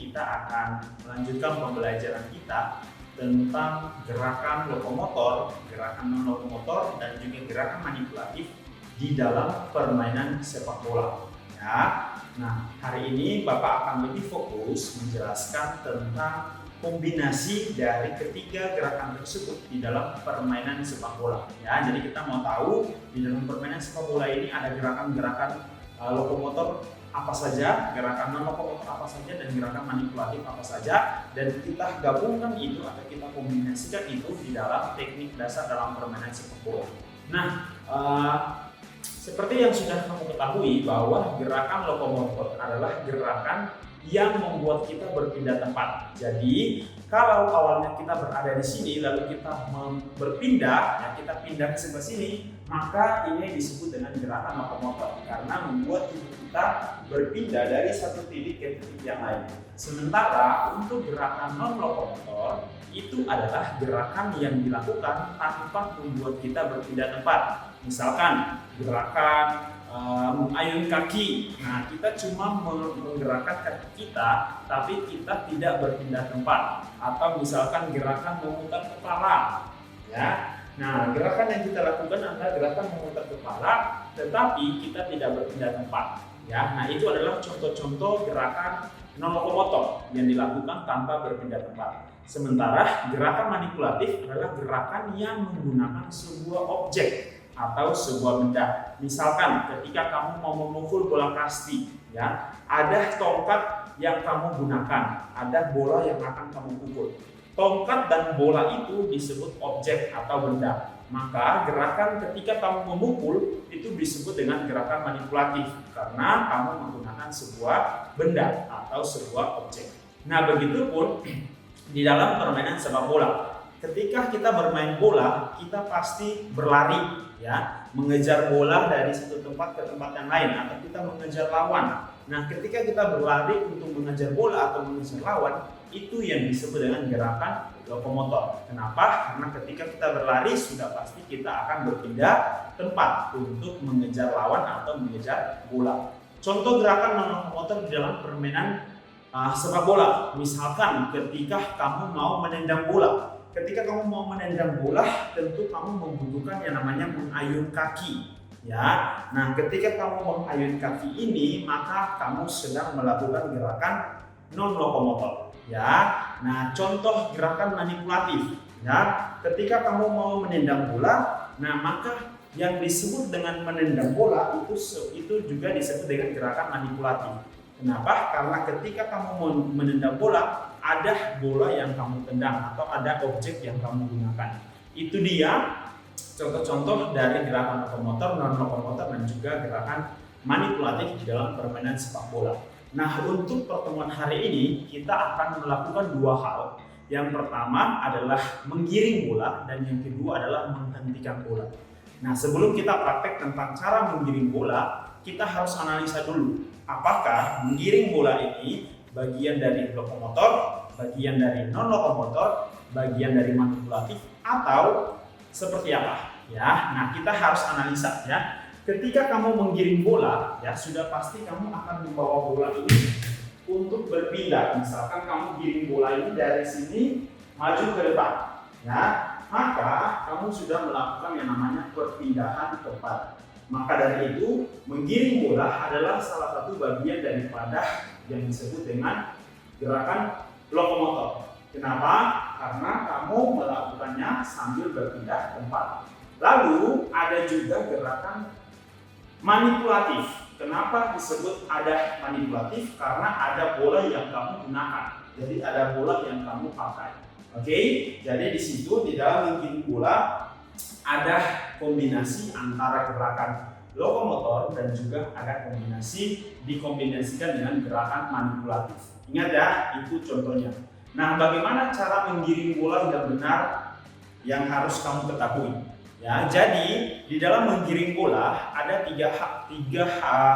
kita akan melanjutkan pembelajaran kita tentang gerakan lokomotor, gerakan non-lokomotor, dan juga gerakan manipulatif di dalam permainan sepak bola. Ya. Nah, hari ini Bapak akan lebih fokus menjelaskan tentang kombinasi dari ketiga gerakan tersebut di dalam permainan sepak bola. Ya, jadi kita mau tahu di dalam permainan sepak bola ini ada gerakan-gerakan lokomotor apa saja, gerakan non lokomotor apa saja, dan gerakan manipulatif apa saja, dan kita gabungkan itu atau kita kombinasikan itu di dalam teknik dasar dalam permainan sepak bola. Nah, seperti yang sudah kamu ketahui bahwa gerakan lokomotor adalah gerakan yang membuat kita berpindah tempat. Jadi kalau awalnya kita berada di sini lalu kita berpindah, ya kita pindah ke sebelah sini, maka ini disebut dengan gerakan lokomotor karena membuat tubuh kita berpindah dari satu titik ke titik yang lain. Sementara untuk gerakan non lokomotor itu adalah gerakan yang dilakukan tanpa membuat kita berpindah tempat. Misalkan gerakan mengayun kaki. Nah, kita cuma menggerakkan kaki kita, tapi kita tidak berpindah tempat. Atau misalkan gerakan memutar kepala. Ya. Nah, gerakan yang kita lakukan adalah gerakan memutar kepala, tetapi kita tidak berpindah tempat. Ya. Nah, itu adalah contoh-contoh gerakan non lokomotor yang dilakukan tanpa berpindah tempat. Sementara gerakan manipulatif adalah gerakan yang menggunakan sebuah objek atau sebuah benda. Misalkan ketika kamu mau memukul bola kasti, ya, ada tongkat yang kamu gunakan, ada bola yang akan kamu pukul. Tongkat dan bola itu disebut objek atau benda. Maka gerakan ketika kamu memukul itu disebut dengan gerakan manipulatif karena kamu menggunakan sebuah benda atau sebuah objek. Nah, begitupun di dalam permainan sepak bola. Ketika kita bermain bola, kita pasti berlari, ya, mengejar bola dari satu tempat ke tempat yang lain, atau kita mengejar lawan. Nah, ketika kita berlari untuk mengejar bola atau mengejar lawan, itu yang disebut dengan gerakan lokomotor. Kenapa? Karena ketika kita berlari sudah pasti kita akan berpindah tempat untuk mengejar lawan atau mengejar bola. Contoh gerakan non lokomotor di dalam permainan sepak bola, misalkan ketika kamu mau menendang bola. Ketika kamu mau menendang bola, tentu kamu membutuhkan yang namanya mengayun kaki. Ya, nah ketika kamu mengayun kaki ini, maka kamu sedang melakukan gerakan non lokomotor. Ya, nah contoh gerakan manipulatif. Ya, ketika kamu mau menendang bola, nah maka yang disebut dengan menendang bola itu juga disebut dengan gerakan manipulatif. Kenapa? Karena ketika kamu menendang bola, ada bola yang kamu tendang atau ada objek yang kamu gunakan. Itu dia contoh-contoh dari gerakan lokomotor, non lokomotor, dan juga gerakan manipulatif di dalam permainan sepak bola. Nah, untuk pertemuan hari ini kita akan melakukan dua hal. Yang pertama adalah menggiring bola dan yang kedua adalah menghentikan bola. Nah, sebelum kita praktek tentang cara menggiring bola, kita harus analisa dulu apakah menggiring bola ini bagian dari lokomotor, bagian dari non lokomotor, bagian dari manipulatif, atau seperti apa, ya. Nah, kita harus analisa, ya. Ketika kamu menggiring bola, ya, sudah pasti kamu akan membawa bola ini untuk berpindah. Misalkan kamu giring bola ini dari sini maju ke depan, ya, maka kamu sudah melakukan yang namanya perpindahan tempat. Maka dari itu, menggiring bola adalah salah satu bagian daripada yang disebut dengan gerakan lokomotor. Kenapa? Karena kamu melakukannya sambil berpindah tempat. Lalu ada juga gerakan manipulatif. Kenapa disebut ada manipulatif? Karena ada bola yang kamu gunakan. Jadi ada bola yang kamu pakai. Oke? Jadi di situ di dalam menggiring bola ada kombinasi antara gerakan lokomotor dan juga ada kombinasi dikombinasikan dengan gerakan manipulatif. Ingat ya, itu contohnya. Nah, bagaimana cara menggiring bola yang benar yang harus kamu ketahui? Ya, jadi di dalam menggiring bola ada tiga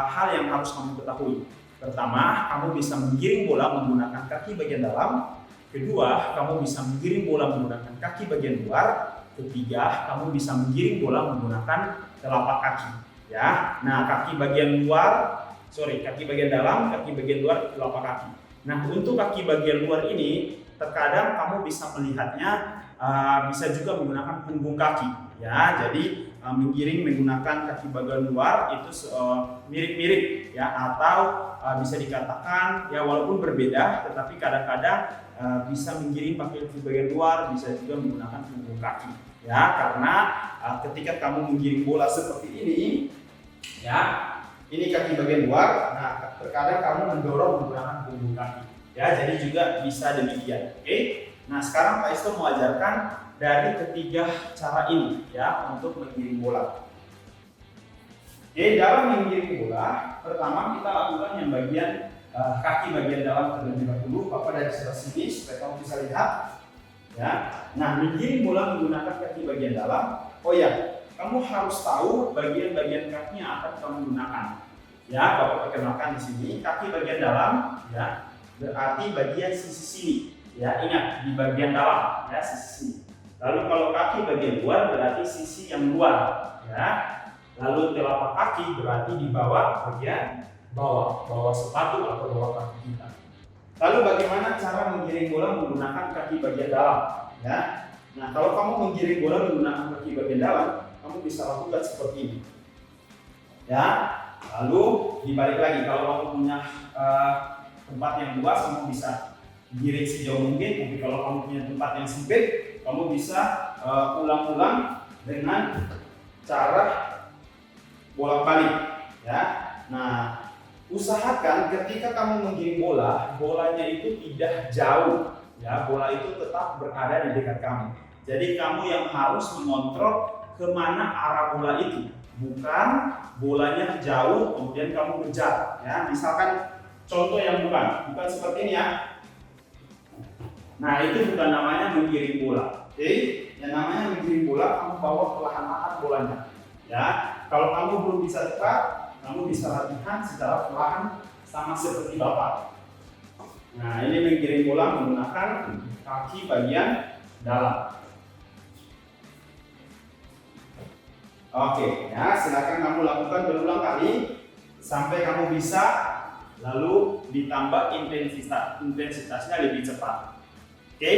hal yang harus kamu ketahui. Pertama, kamu bisa menggiring bola menggunakan kaki bagian dalam. Kedua, kamu bisa menggiring bola menggunakan kaki bagian luar. Ketiga, kamu bisa menggiring bola menggunakan telapak kaki. Ya, nah kaki bagian dalam, kaki bagian luar, telapak kaki. Nah, untuk kaki bagian luar ini terkadang kamu bisa melihatnya bisa juga menggunakan punggung kaki ya. Jadi menggiring menggunakan kaki bagian luar itu mirip-mirip ya, atau bisa dikatakan ya walaupun berbeda tetapi kadang-kadang bisa menggiring pakai kaki bagian luar, bisa juga menggunakan punggung kaki ya, karena ketika kamu menggiring bola seperti ini ya, ini kaki bagian luar, nah terkadang kamu mendorong menggunakan punggung kaki ya, jadi juga bisa demikian. Oke. Nah, sekarang Pak Isto mau ajarkan dari ketiga cara ini ya untuk menggiring bola. Oke, dalam menggiring bola, pertama kita lakukan yang bagian kaki bagian dalam terlebih dahulu. Bapak dari sebelah sini supaya kamu bisa lihat ya. Nah, menggiring bola menggunakan kaki bagian dalam. Oh ya, kamu harus tahu bagian-bagian kaki yang akan kamu gunakan. Ya, Bapak perkenalkan di sini kaki bagian dalam ya, berarti bagian sisi sini. Ya, ingat di bagian dalam ya, sisi sini. Lalu kalau kaki bagian luar berarti sisi yang luar ya. Lalu telapak kaki berarti di bawah bagian bawah sepatu atau bawah kaki kita. Lalu bagaimana cara menggiring bola menggunakan kaki bagian dalam ya. Nah, kalau kamu menggiring bola menggunakan kaki bagian dalam, kamu bisa lakukan seperti ini ya. Lalu dibalik lagi, kalau kamu punya tempat yang luas, kamu bisa giring sejauh mungkin. Tapi kalau kamu punya tempat yang sempit, kamu bisa ulang-ulang dengan cara bolak-balik ya. Nah, usahakan ketika kamu menggiring bola, bolanya itu tidak jauh ya, bola itu tetap berada di dekat kamu. Jadi kamu yang harus mengontrol kemana arah bola itu, bukan bolanya jauh kemudian kamu kejar ya. Misalkan contoh yang bukan seperti ini ya. Nah, itu bukan namanya menggiring bola. Oke, yang namanya menggiring bola kamu bawa perlahan-lahan bolanya ya. Kalau kamu belum bisa cepat, kamu bisa latihan secara perlahan sama seperti Bapak. Nah, ini menggiring bola menggunakan kaki bagian dalam. Oke, ya, silakan kamu lakukan berulang kali sampai kamu bisa, lalu ditambah intensitasnya lebih cepat. Oke.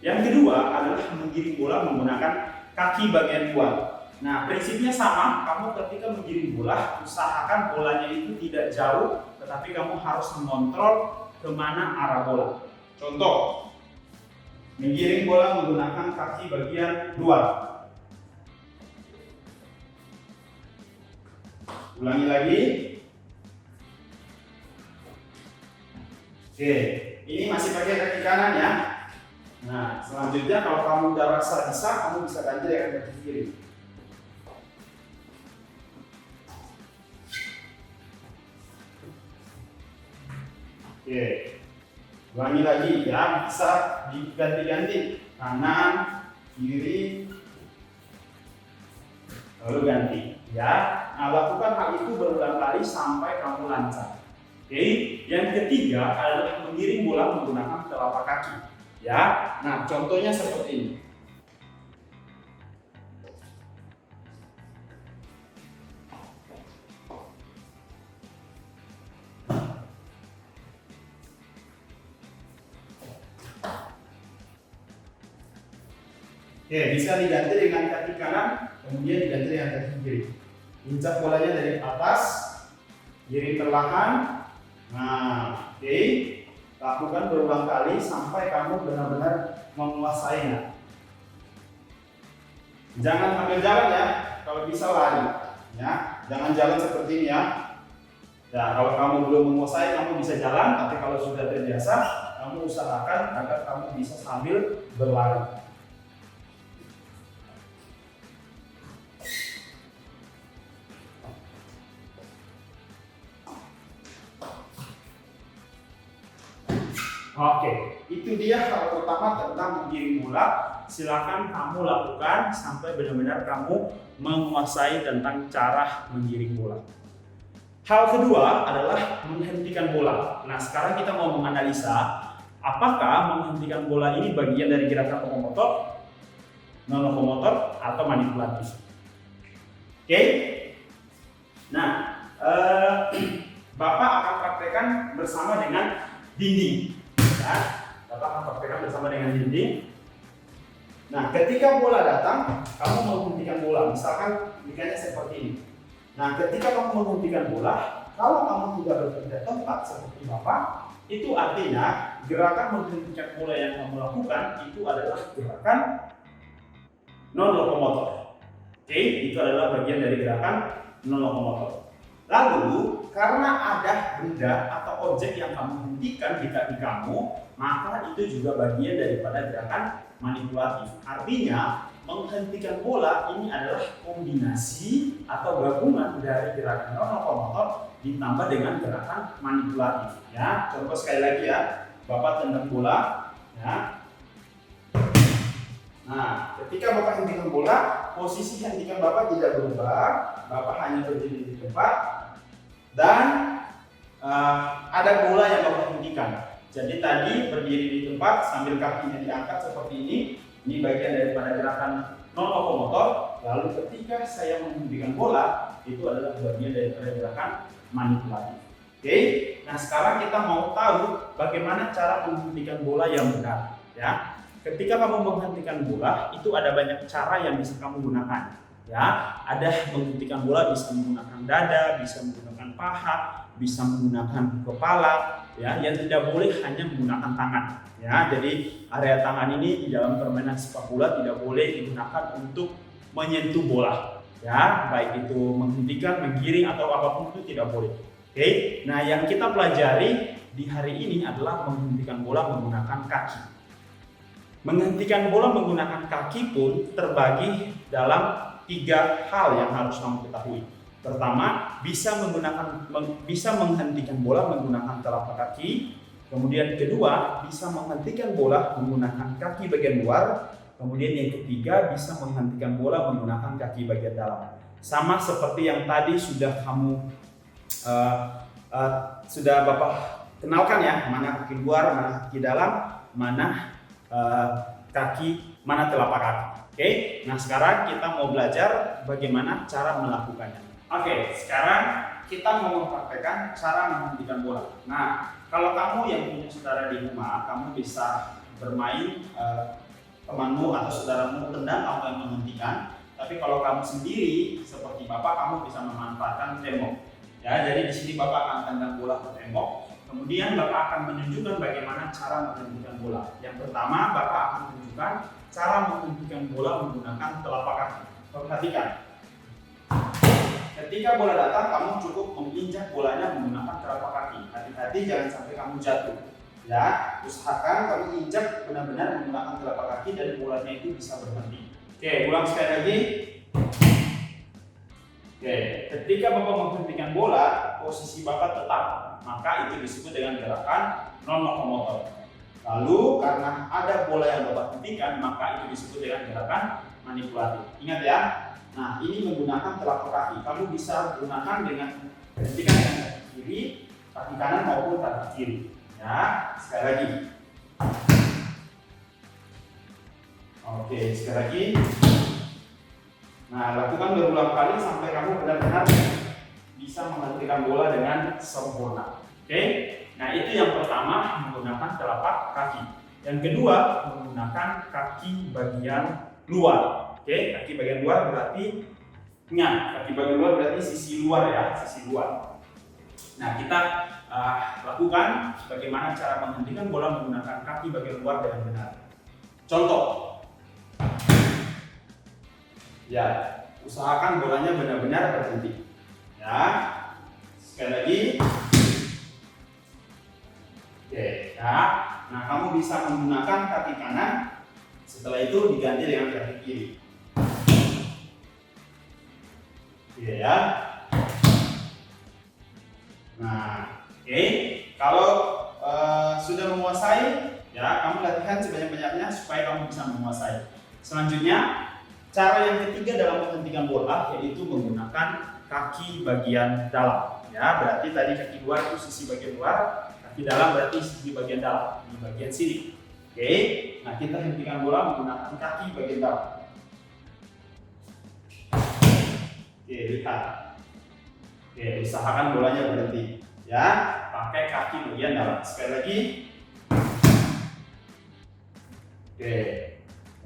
Yang kedua adalah menggiring bola menggunakan kaki bagian luar. Nah, prinsipnya sama, kamu ketika menggiring bola, usahakan bolanya itu tidak jauh, tetapi kamu harus mengontrol kemana arah bola. Contoh, menggiring bola menggunakan kaki bagian luar. Ulangi lagi. Oke, ini masih pakai kaki kanan ya. Nah, selanjutnya kalau kamu udah rasa bisa, kamu bisa ganti dengan kaki kiri. Oke, ulangi lagi ya, bisa diganti-ganti kanan, kiri, lalu ganti ya. Nah, lakukan hal itu berulang kali sampai kamu lancar. Oke, yang ketiga adalah menggiring bola menggunakan telapak kaki ya. Nah, contohnya seperti ini. Oke, bisa diganti dengan kaki kanan, kemudian diganti dengan kaki kiri. Injak bolanya dari atas, giring perlahan. Nah, oke, lakukan berulang kali sampai kamu benar-benar menguasainya. Jangan sambil jalan ya, kalau bisa lari. Ya, jangan jalan seperti ini ya. Ya, kalau kamu belum menguasai, kamu bisa jalan. Tapi kalau sudah terbiasa, kamu usahakan agar kamu bisa sambil berlari. Oke, itu dia hal pertama tentang menggiring bola. Silakan kamu lakukan sampai benar-benar kamu menguasai tentang cara menggiring bola. Hal kedua adalah menghentikan bola. Nah, sekarang kita mau menganalisa apakah menghentikan bola ini bagian dari gerakan lokomotor, non-lokomotor, atau manipulatif. Oke? Nah, Bapak akan praktekkan bersama dengan dinding. Ya, Bapak akan praktekkan bersama dengan dinding. Nah, ketika bola datang, kamu menghentikan bola. Misalkan logikanya seperti ini. Nah, ketika kamu menghentikan bola, kalau kamu tidak berpindah tempat seperti Bapak, itu artinya gerakan menghentikan bola yang kamu lakukan itu adalah gerakan non lokomotor. Oke, itu adalah bagian dari gerakan non lokomotor. Lalu, karena ada benda atau objek yang kamu hentikan di kaki kamu, maka itu juga bagian daripada gerakan manipulatif. Artinya, menghentikan bola ini adalah kombinasi atau gabungan dari gerakan non lokomotor ditambah dengan gerakan manipulatif. Ya, contoh sekali lagi ya, Bapak tendang bola, ya. Nah, ketika Bapak hentikan bola, posisi hentikan Bapak tidak berubah, Bapak hanya berdiri di tempat dan ada bola yang Bapak hentikan. Jadi tadi berdiri di tempat sambil kakinya diangkat seperti ini bagian daripada gerakan non lokomotor. Lalu ketika saya menghentikan bola, itu adalah bagian daripada gerakan manipulatif. Oke, nah sekarang kita mau tahu bagaimana cara menghentikan bola yang benar. Ya, ketika kamu menghentikan bola, itu ada banyak cara yang bisa kamu gunakan. Ya, ada menghentikan bola bisa menggunakan dada, bisa menggunakan paha, bisa menggunakan kepala. Ya, yang tidak boleh hanya menggunakan tangan. Ya, jadi area tangan ini di dalam permainan sepak bola tidak boleh digunakan untuk menyentuh bola. Ya, baik itu menghentikan, menggiring atau apapun itu tidak boleh. Oke, nah yang kita pelajari di hari ini adalah menghentikan bola menggunakan kaki. Menghentikan bola menggunakan kaki pun terbagi dalam 3 hal yang harus kamu ketahui. Pertama, bisa menghentikan bola menggunakan telapak kaki. Kemudian kedua, bisa menghentikan bola menggunakan kaki bagian luar. Kemudian yang ketiga, bisa menghentikan bola menggunakan kaki bagian dalam. Sama seperti yang tadi sudah kamu sudah Bapak kenalkan ya, mana kaki luar, mana kaki dalam, mana mana telapak kaki. Oke, nah sekarang kita mau belajar bagaimana cara melakukannya. Oke, sekarang kita mau mempraktekkan cara menghentikan bola. Nah, kalau kamu yang punya saudara di rumah, kamu bisa bermain temanmu atau saudaramu tendang, kamu yang menghentikan. Tapi kalau kamu sendiri seperti Bapak, kamu bisa memanfaatkan tembok. Ya, jadi di sini Bapak akan tendang bola ke tembok. Kemudian Bapak akan menunjukkan bagaimana cara menghentikan bola. Yang pertama, Bapak akan menunjukkan cara menghentikan bola menggunakan telapak kaki. Perhatikan. Ketika bola datang, kamu cukup menginjak bolanya menggunakan telapak kaki. Hati-hati jangan sampai kamu jatuh. Ya, usahakan kamu injak benar-benar menggunakan telapak kaki dan bolanya itu bisa berhenti. Oke, ulang sekali lagi. Oke, ketika Bapak menghentikan bola, posisi Bapak tetap, maka itu disebut dengan gerakan non lokomotor. Lalu karena ada bola yang Bapak hentikan, maka itu disebut dengan gerakan manipulatif. Ingat ya. Nah, ini menggunakan telapak kaki. Kamu bisa gunakan dengan hentikan dengan kaki kiri, kaki kanan maupun kaki kiri. Ya, sekali lagi. Oke, sekali lagi. Nah, lakukan berulang kali sampai kamu benar-benar bisa menghentikan bola dengan sempurna. Oke, nah itu yang pertama menggunakan telapak kaki. Yang kedua menggunakan kaki bagian luar. Oke, kaki bagian luar berarti kaki bagian luar berarti sisi luar ya, sisi luar. Nah, kita lakukan bagaimana cara menghentikan bola menggunakan kaki bagian luar dengan benar. Contoh. Ya, usahakan bolanya benar-benar berhenti. Ya, sekali lagi. Oke, ya. Nah, kamu bisa menggunakan kaki kanan. Setelah itu diganti dengan kaki kiri. Oke ya. Nah, oke. Kalau sudah menguasai, ya kamu latihan sebanyak-banyaknya supaya kamu bisa menguasai. Selanjutnya, cara yang ketiga dalam menghentikan bola yaitu menggunakan kaki bagian dalam. Ya, berarti tadi kaki luar itu sisi bagian luar, kaki dalam berarti sisi bagian dalam, di bagian sini. Oke, nah kita hentikan bola menggunakan kaki bagian dalam. Oke, lihat. Oke, usahakan bolanya berhenti. Ya, pakai kaki bagian dalam. Sekali lagi. Oke.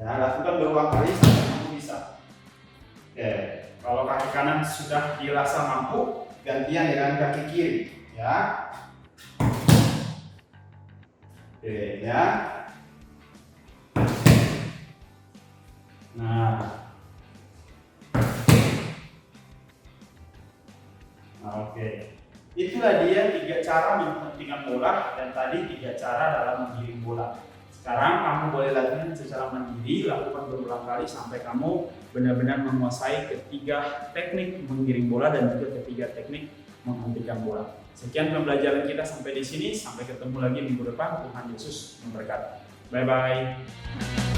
Ya, lakukan berulang kali sampai kamu bisa. Oke. Kalau kaki kanan sudah dirasa mampu, gantian dengan kaki kiri, ya. Oke, ya. Nah, oke. Itulah dia 3 cara menghentikan bola dan tadi 3 cara dalam menggiring bola. Sekarang kamu boleh latihan secara mandiri, lakukan berulang kali sampai kamu benar-benar menguasai ketiga teknik menggiring bola dan juga ketiga teknik menghentikan bola. Sekian pembelajaran kita sampai di sini. Sampai ketemu lagi minggu depan. Tuhan Yesus memberkati. Bye bye.